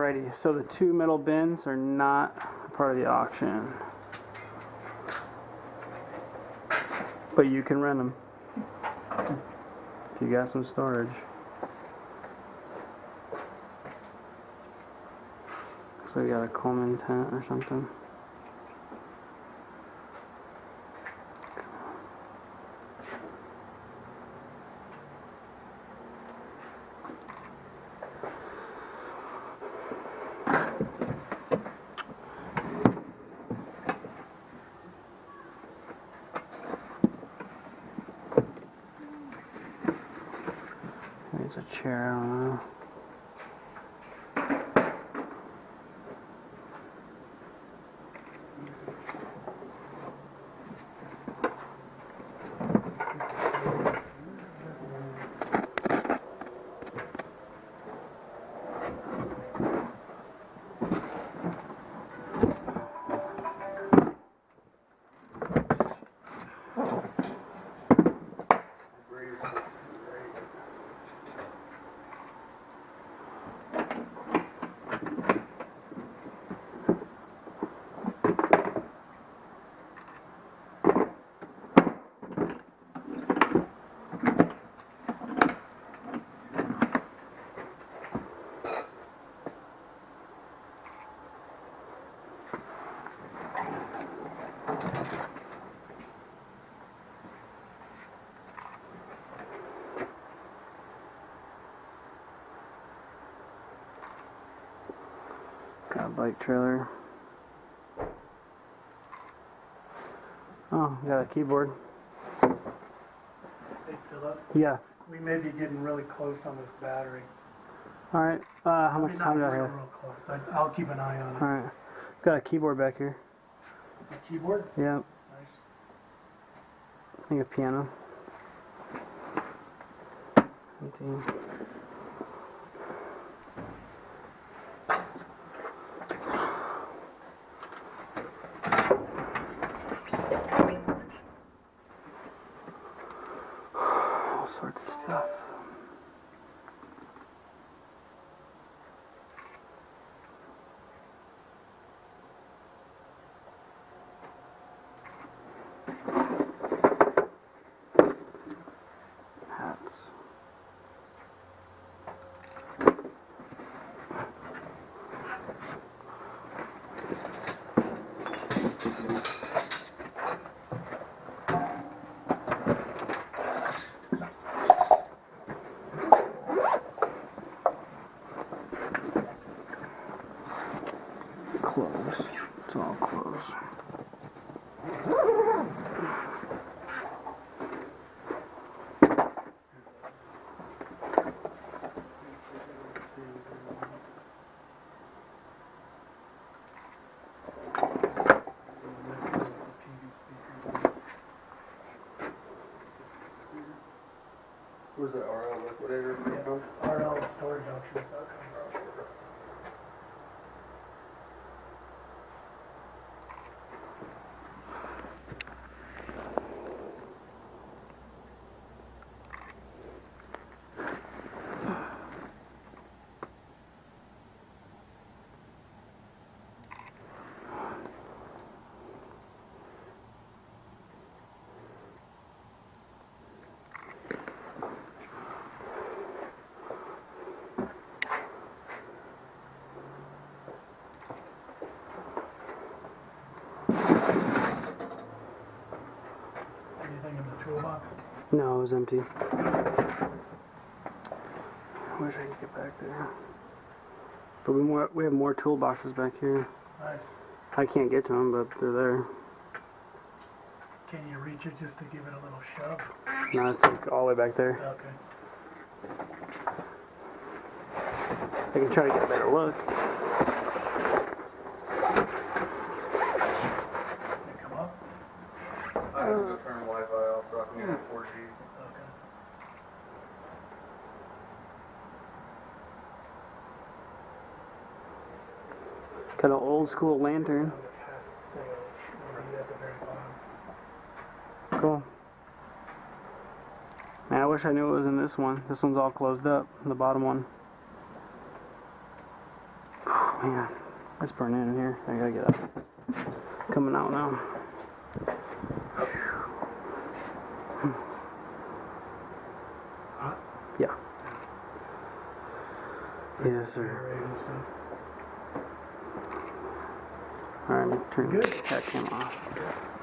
Alrighty, so the two middle bins are not part of the auction, but you can rent them if you got some storage. So you got a Coleman tent or something. There's a chair, I don't know. Got a bike trailer. Oh, got a keyboard. Hey, Philip, Yeah. we may be getting really close on this battery. Alright, how much Not time do I real, have? real close. I'll keep an eye on it. Alright. Got a keyboard back here. The keyboard? Yeah. Nice. I think a piano. Empty. All sorts of stuff. Hats. Clothes. It's all clothes. Where's that RL liquidator? Yeah, RL storage options. Anything in the toolbox? No, it was empty. I wish I could get back there. But we have more toolboxes back here. Nice. I can't get to them, but they're there. Can you reach it just to give it a little shove? No, it's like all the way back there. Okay. I can try to get a better look. Can it come up? I have to go turn Wi-Fi off so I can get 4G. Okay. Got an old school lantern. Past sales. Maybe at the very bottom. Cool. Man, I wish I knew it was in this one. This one's all closed up, the bottom one. Man, it's burning in here. I gotta get up. Coming out now. Hot? Yeah. Yes, sir. Aerated and stuff. Alright, I'm turning Good. that camera off.